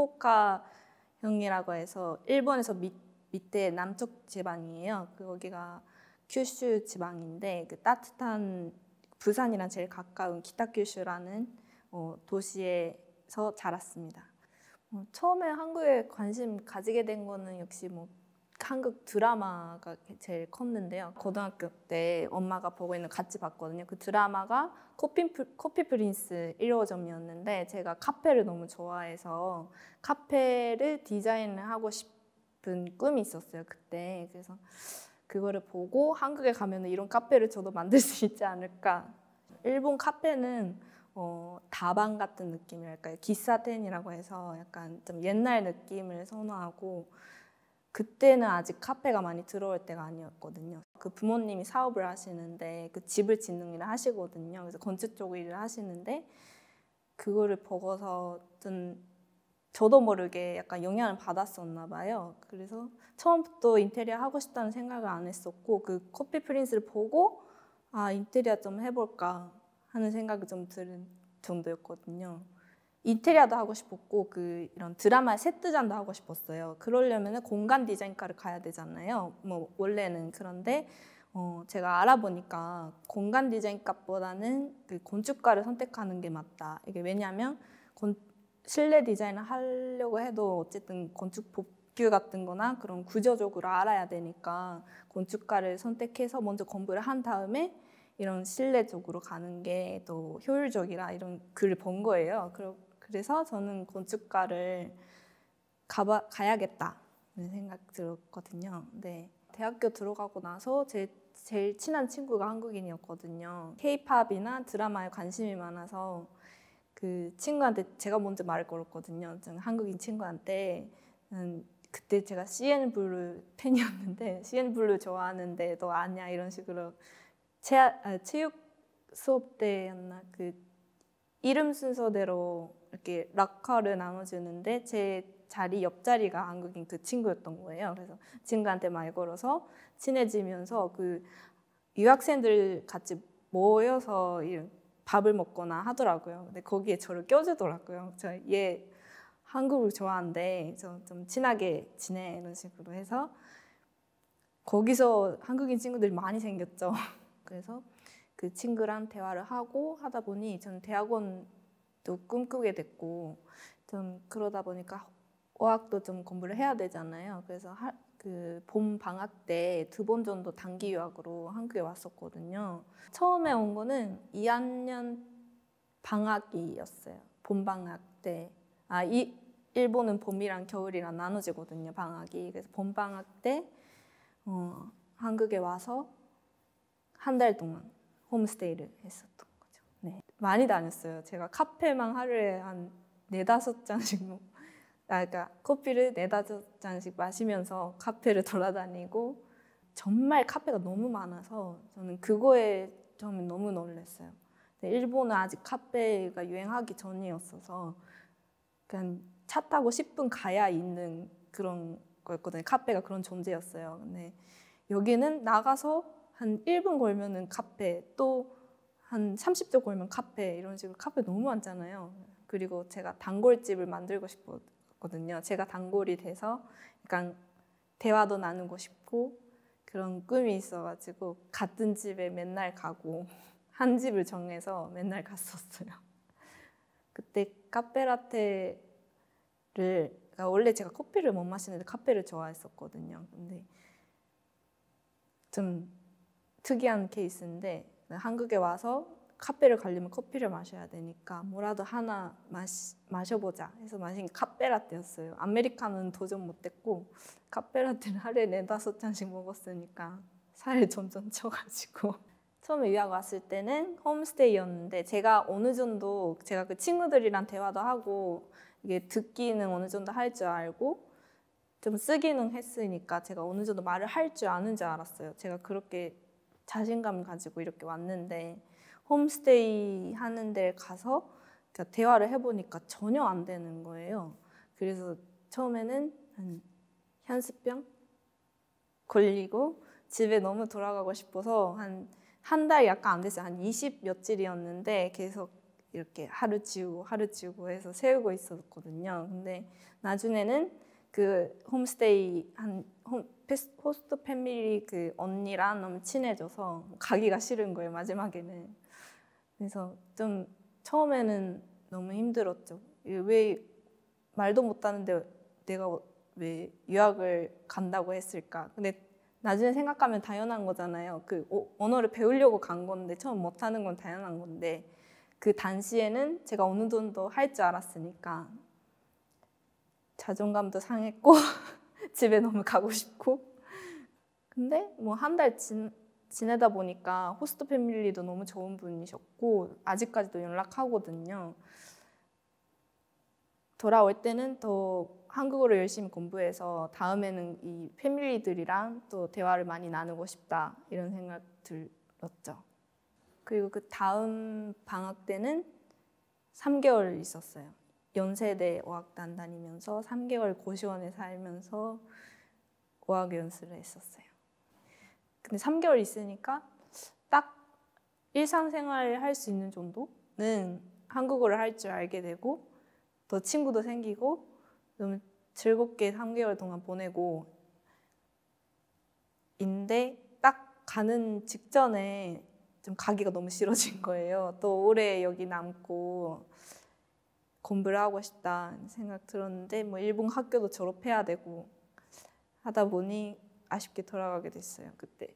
후쿠오카형이라고 해서 일본에서 밑에 남쪽 지방이에요. 거기가 큐슈 지방인데 그 따뜻한 부산이랑 제일 가까운 기타큐슈라는 도시에서 자랐습니다. 처음에 한국에 관심 가지게 된 거는 역시 한국 드라마가 제일 컸는데요. 고등학교 때 엄마가 보고 있는 같이 봤거든요. 그 드라마가 커피 프린스 1호점이었는데 제가 카페를 너무 좋아해서 카페를 디자인을 하고 싶은 꿈이 있었어요, 그때. 그래서 그거를 보고 한국에 가면 이런 카페를 저도 만들 수 있지 않을까. 일본 카페는 다방 같은 느낌이랄까요. 기사텐이라고 해서 약간 좀 옛날 느낌을 선호하고 그때는 아직 카페가 많이 들어올 때가 아니었거든요. 그 부모님이 사업을 하시는데 그 집을 짓는 일을 하시거든요. 그래서 건축 쪽 일을 하시는데 그거를 보고서 좀 저도 모르게 약간 영향을 받았었나 봐요. 그래서 처음부터 인테리어 하고 싶다는 생각을 안 했었고 그 커피 프린스를 보고 인테리어 좀 해볼까 하는 생각이 좀 드는 정도였거든요. 인테리어도 하고 싶었고 이런 드라마 세트장도 하고 싶었어요. 그러려면 공간 디자인과를 가야 되잖아요. 원래는. 그런데 제가 알아보니까 공간 디자인과보다는 그 건축과를 선택하는 게 맞다. 이게 왜냐하면 실내 디자인을 하려고 해도 어쨌든 건축 법규 같은 거나 그런 구조적으로 알아야 되니까 건축과를 선택해서 먼저 공부를 한 다음에 이런 실내 쪽으로 가는 게 더 효율적이라 이런 글을 본 거예요. 그래서 저는 건축과를 가야겠다는 생각 들었거든요. 네. 대학교 들어가고 나서 제일 친한 친구가 한국인이었거든요. K-팝이나 드라마에 관심이 많아서 그 친구한테 제가 먼저 말을 걸었거든요. 한국인 친구한테 그때 제가 CN블루 팬이었는데 CN블루 좋아하는데 너 아냐 이런 식으로 체육 수업 때였나 그 이름 순서대로 이렇게 락커를 나눠주는데 제 자리 옆자리가 한국인 그 친구였던 거예요. 그래서 친구한테 말 걸어서 친해지면서 그 유학생들 같이 모여서 밥을 먹거나 하더라고요. 근데 거기에 저를 껴주더라고요. 얘 한국을 좋아하는데 좀 친하게 지내 이런 식으로 해서 거기서 한국인 친구들이 많이 생겼죠. 그래서 그 친구랑 대화를 하다 보니 저는 대학원도 꿈꾸게 됐고 좀 그러다 보니까 어학도 좀 공부를 해야 되잖아요. 그래서 그 봄 방학 때 2번 정도 단기 유학으로 한국에 왔었거든요. 처음에 온 거는 2학년 방학이었어요. 봄 방학 때. 일본은 봄이랑 겨울이랑 나눠지거든요, 방학이. 그래서 봄 방학 때 한국에 와서 한 달 동안 홈스테이를 했었던 거죠. 네. 많이 다녔어요. 제가 카페만 하루에 한 4-5잔씩 그러니까 커피를 4-5잔씩 마시면서 카페를 돌아다니고 정말 카페가 너무 많아서 저는 그거에 처음에 너무 놀랐어요. 일본은 아직 카페가 유행하기 전이었어서 그냥 차 타고 10분 가야 있는 그런 거였거든요. 카페가 그런 존재였어요. 근데 여기는 나가서 한 1분 걸면은 카페, 또 한 30초 걸면 카페, 이런 식으로 카페 너무 많잖아요. 그리고 제가 단골집을 만들고 싶었거든요. 제가 단골이 돼서 약간 대화도 나누고 싶고 그런 꿈이 있어가지고 같은 집에 맨날 가고 한 집을 정해서 맨날 갔었어요. 그때 카페라테를 그러니까 원래 제가 커피를 못 마시는데 카페를 좋아했었거든요. 근데 좀 특이한 케이스인데 한국에 와서 카페를 가려면 커피를 마셔야 되니까 뭐라도 하나 마셔보자 해서 마신 게 카페라떼였어요. 아메리카노는 도전 못했고 카페라떼를 하루에 4-5잔씩 먹었으니까 살이 점점 쪄가지고 처음에 유학 왔을 때는 홈스테이였는데 제가 어느 정도 제가 그 친구들이랑 대화도 하고 이게 듣기는 어느 정도 할 줄 알고 좀 쓰기는 했으니까 제가 어느 정도 말을 할 줄 아는 줄 알았어요. 제가 그렇게 자신감 가지고 이렇게 왔는데 홈스테이 하는 데 가서 대화를 해보니까 전혀 안 되는 거예요. 그래서 처음에는 현습병 걸리고 집에 너무 돌아가고 싶어서 한 달 약간 안 됐어요. 한 20 며칠이었는데 계속 이렇게 하루 지우고 해서 세우고 있었거든요. 근데 나중에는 그 홈스테이 호스트 패밀리 그 언니랑 너무 친해져서 가기가 싫은 거예요, 마지막에는. 그래서 좀 처음에는 너무 힘들었죠. 왜 말도 못하는데 내가 왜 유학을 간다고 했을까? 근데 나중에 생각하면 당연한 거잖아요. 그 언어를 배우려고 간 건데 처음 못하는 건 당연한 건데 그 당시에는 제가 어느 정도 할 줄 알았으니까 자존감도 상했고 집에 너무 가고 싶고. 근데 뭐 한 달 지내다 보니까 호스트 패밀리도 너무 좋은 분이셨고 아직까지도 연락하거든요. 돌아올 때는 더 한국어를 열심히 공부해서 다음에는 이 패밀리들이랑 또 대화를 많이 나누고 싶다 이런 생각 들었죠. 그리고 그 다음 방학 때는 3개월 있었어요. 연세대 어학단 다니면서 3개월 고시원에 살면서 어학 연수를 했었어요. 근데 3개월 있으니까 딱 일상생활을 할 수 있는 정도는 한국어를 할 줄 알게 되고 또 친구도 생기고 너무 즐겁게 3개월 동안 보내고 인데 딱 가는 직전에 좀 가기가 너무 싫어진 거예요. 또 오래 여기 남고 공부를 하고 싶다 생각 들었는데 뭐 일본 학교도 졸업해야 되고 하다 보니 아쉽게 돌아가게 됐어요, 그때.